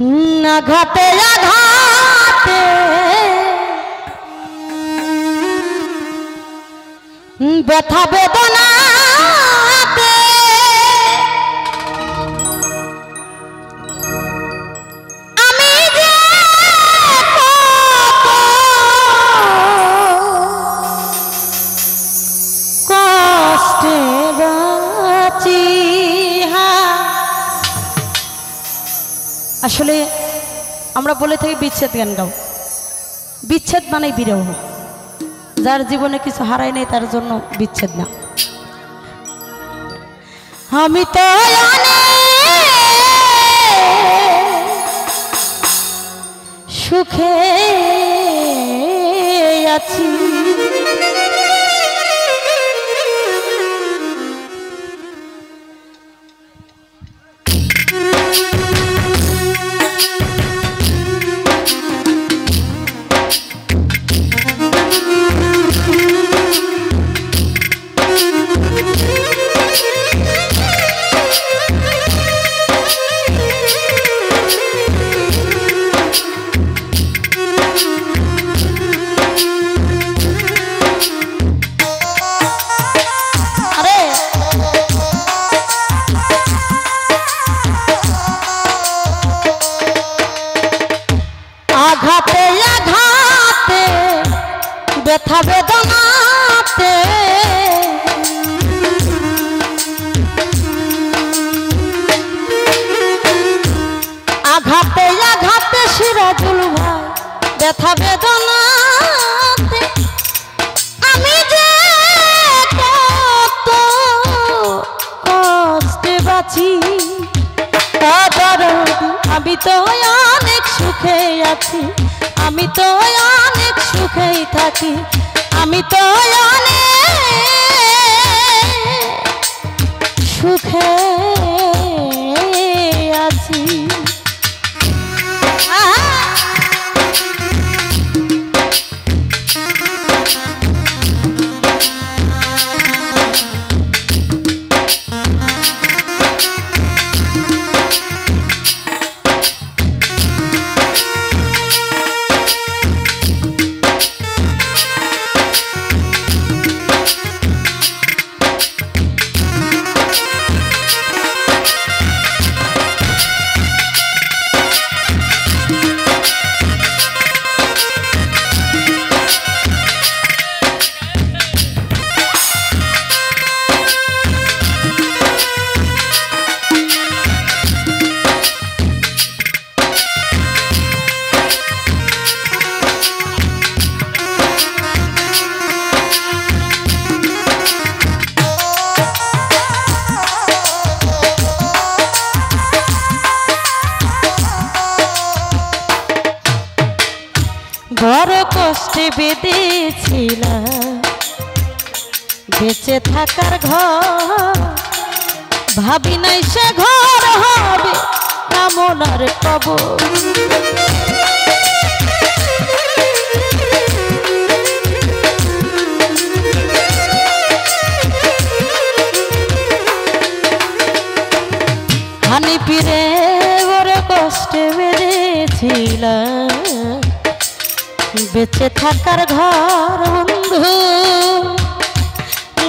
আঘাতে আঘাতে ব্যথা বেদনাতে আমি যে কষ্টে বাঁচি। আসলে আমরা বলে থাকি বিচ্ছেদ গান গাও, বিচ্ছেদ মানে বিরহ। যার জীবনে কিছু হারায় নাই তার জন্য বিচ্ছেদ না। আমি তো সুখে আছি, আঘাতে আঘাতে ব্যথা বেদনাতে আঘাতে আঘাতে সিরাজুল ভাই ব্যথা বেদনাতে আমি যে কত কষ্টে বাঁচি। আমি তো অনেক সুখে আছি, আমি তো অনেক সুখেই থাকি, আমি তো অনেক সুখে আছি। বড় কষ্টে বেঁধেছিলাম বেঁচে থাকার ঘর, ভাবি নাই সে ঘর হবে কামনার কবর। হানি পিরে বড় কষ্টে বেঁধেছিলাম বেঁচে থাকার ঘর বন্ধু,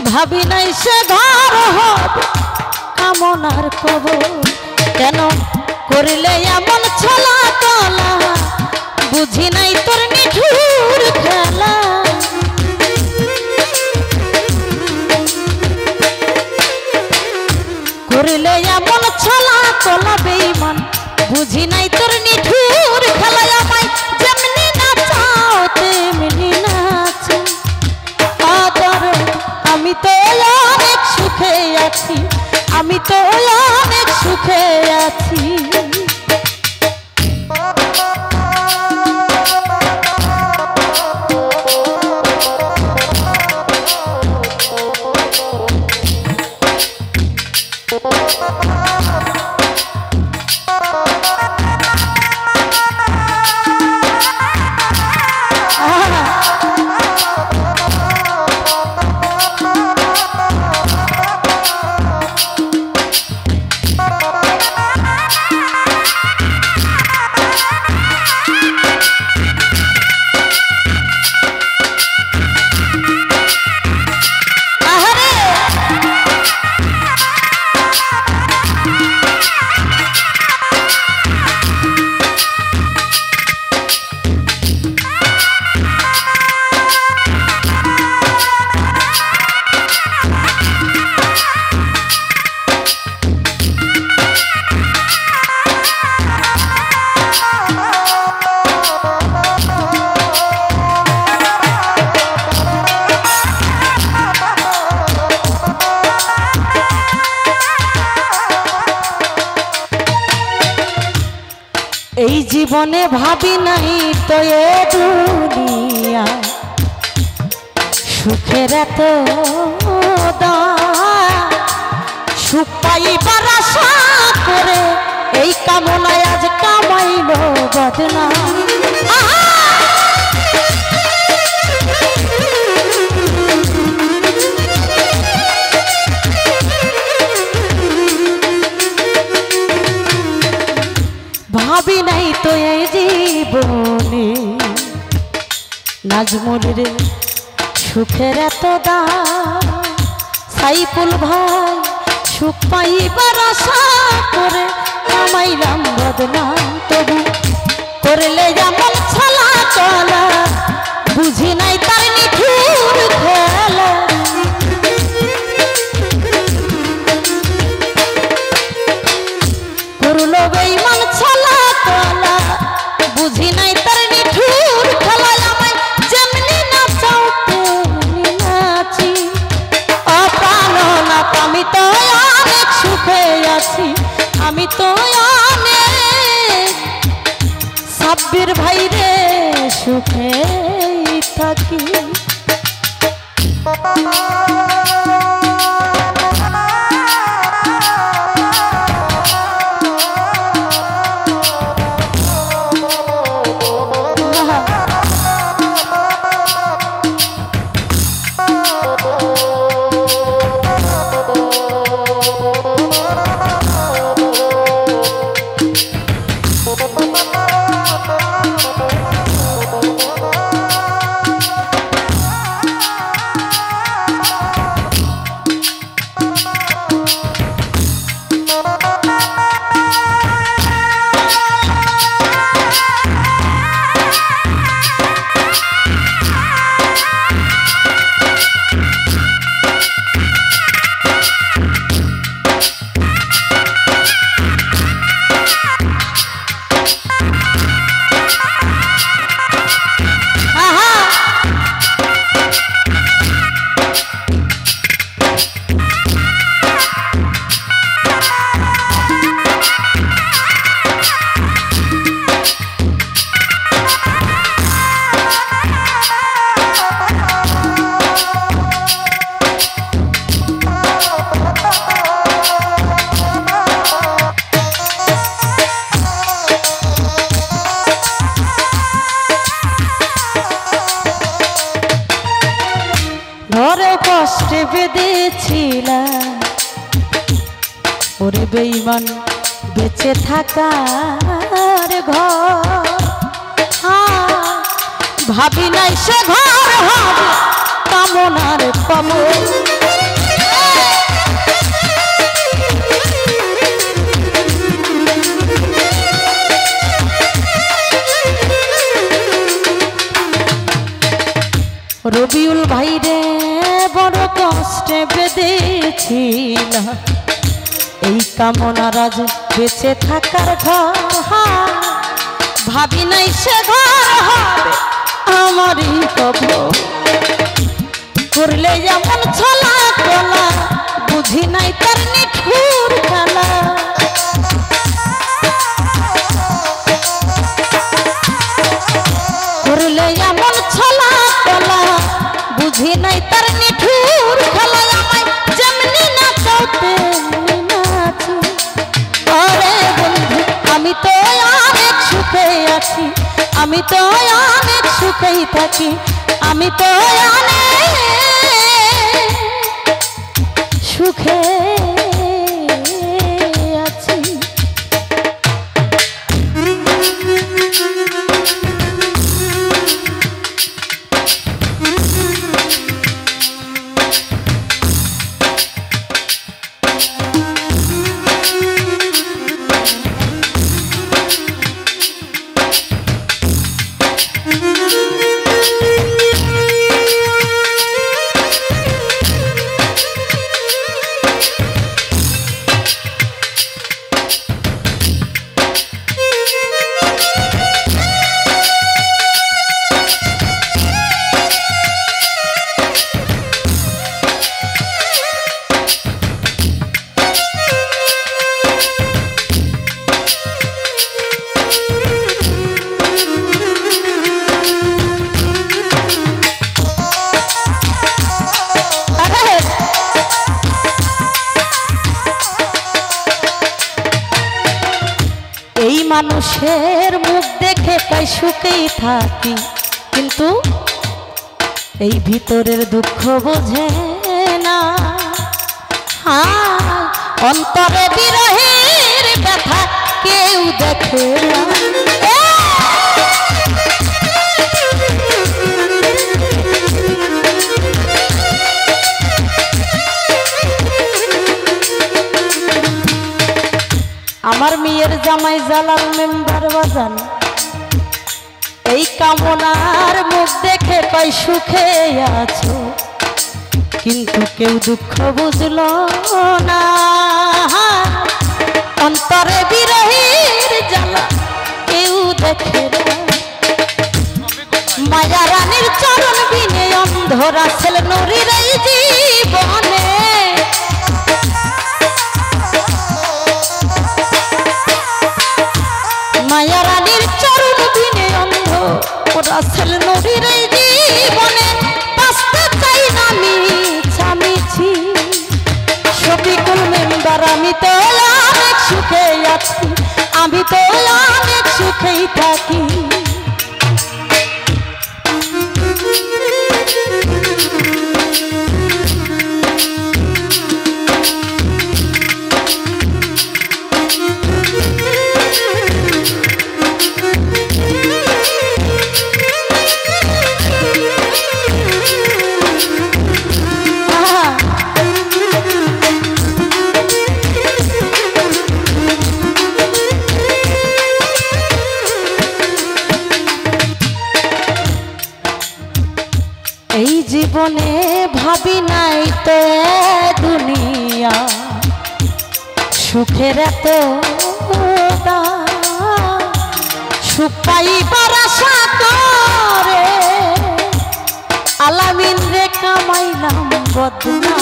ভাবি নাই সে ঘর হবে কামনার কবর। কেন করিলে এমন ছলা কলা, বুঝি নাই তোর নিঠুর খেলা। করিলে এমন ছলা কলা বেঈমান, বুঝি নাই তোর নিঠুর খেলা। আমায় যেমনি নাচাও তেমনি নাচো আদর, আমি তো অনেক সুখে আছি, আমি তো অনেক সুখে আছি। এই জীবনে ভাবি নাই তো এ দুনিয়া সুখের এত সুখ পাইবার আশা করে এই কামনায় আজ কামাইল বদনা। ভাবি নাই তো এই জীবনে নাজমুল রে সুখের এত দাম। সাইফুল ভাই সুখ পাইবার আশা করে কামাইলাম বদনাম। তবু করলে যেমন ছলা চলা বুঝি নাই তার নিঠুর খেলা। করলো বেঈমান ছলা চলা বুঝি নাই তার নিঠুর খেলা। আমায় যেমনি নাচাও তেমনি নাচি অপ্রাণনাথ আমি তো অনেক সুখে আছি। আমি তো অনেক সাব্বির ভাই রে সুখে থাকি। ঘরে কষ্টে বেঁধেছিলাম ওরে বেঈমান বেঁচে থাকার ঘর। ভাবি নাই সে ঘর হবে কামনার কবর। রবিউল ভাই রে বড় কষ্টে বেঁধেছিল এই কামনার আজ বেঁচে থাকার ঘর। ভাবি নাই সে ঘর হবে আমারই কবর। করলে যেমন ছলা কলা বুঝি নাই তার নিঠুর খেলা। করলে যেমন ছলা কলা বুঝি নাই তার নিঠুর খেলা। আমায় যেমনি নাচাও তেমনি নাচি আরে বন্ধু আমি তো অনেক সুখে আছি। আমি তো অনেক সুখেই থাকি। আমি তো অনেক সুখে আছি। মানুষের মুখ দেখে তাই সুখেই থাকি, কিন্তু এই ভিতরের দুঃখ বোঝে না। অন্তরে বিরহের ব্যথা কেউ দেখে না। আমার মেয়ের জামাই জালাল মেম্বার বাজান এই কামনার মুখ দেখে পাই সুখে আছো, কিন্তু কেউ দুঃখ বুঝলো না। অন্তরে বিরহের জ্বালা কেউ দেখে না। মায়া রানীর চরণ বিনে অন্ধরা ছেলে নুরির এই জীবনে, মায়া রানীর চরণ বিনে অন্ধ ওরা ছেলে নুরির এই জীবনে। বাঁচতে চাই না মিছামিছি শফিকুল মেম্বার, আমি তো অনেক সুখে আছি, আমি তো অনেক সুখেই থাকি। এই জীবনে ভাবি নাই তো দুনিয়া সুখের এত সুখ পাইবার আশা করে আলামিন রে কামাইলাম বদনা।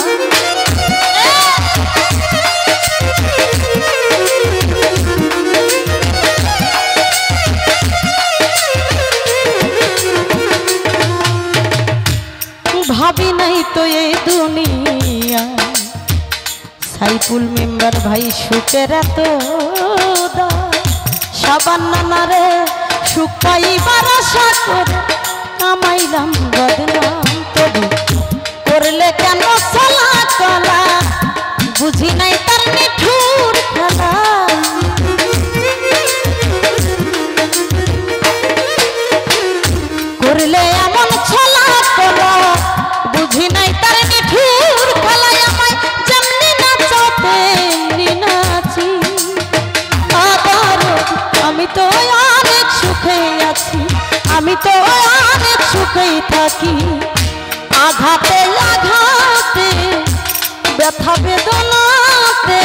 ভাবি নাই তো এই দুনিয়া সাইফুল মেম্বার ভাই সুখের এত সাবান নারে সুখ পাইবার আশা করে কামাইলাম বদনাম। তবু করলে কেন চলা চলা বুঝি নাই তার নিঠুর খেলা। করলে এমন ছলা চলা বুঝি নাই তার নিঠুর খেলা। আমায় যেমনি নাচো তেমনি নাচি, আবার আমি তো অনেক সুখে আছি, আমি তো অনেক সুখেই থাকি। আঘাতে আঘাতে ব্যথা বেদনাতে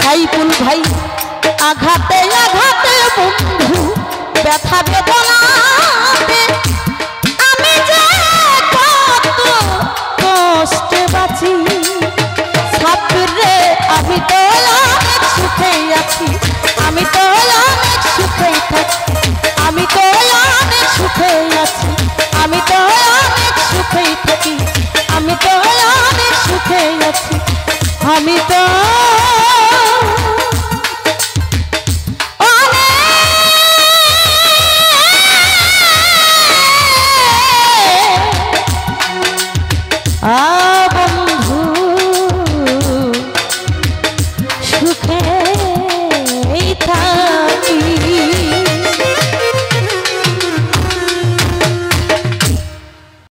সাইফুল ভাই আঘাতে আঘাতে বন্ধু ব্যথা বেদনাতে আমি যে কত কষ্টে বাঁচি। ছাত্রে আমি তো অনেক সুখে আছি, আমি তো অনেক সুখেই থাকি, আমি তো অনেক সুখে আছি, আমি তো অনেক সুখেই থাকি, আমি তো অনেক সুখে আছি, আমি তো বন্ধু সুখে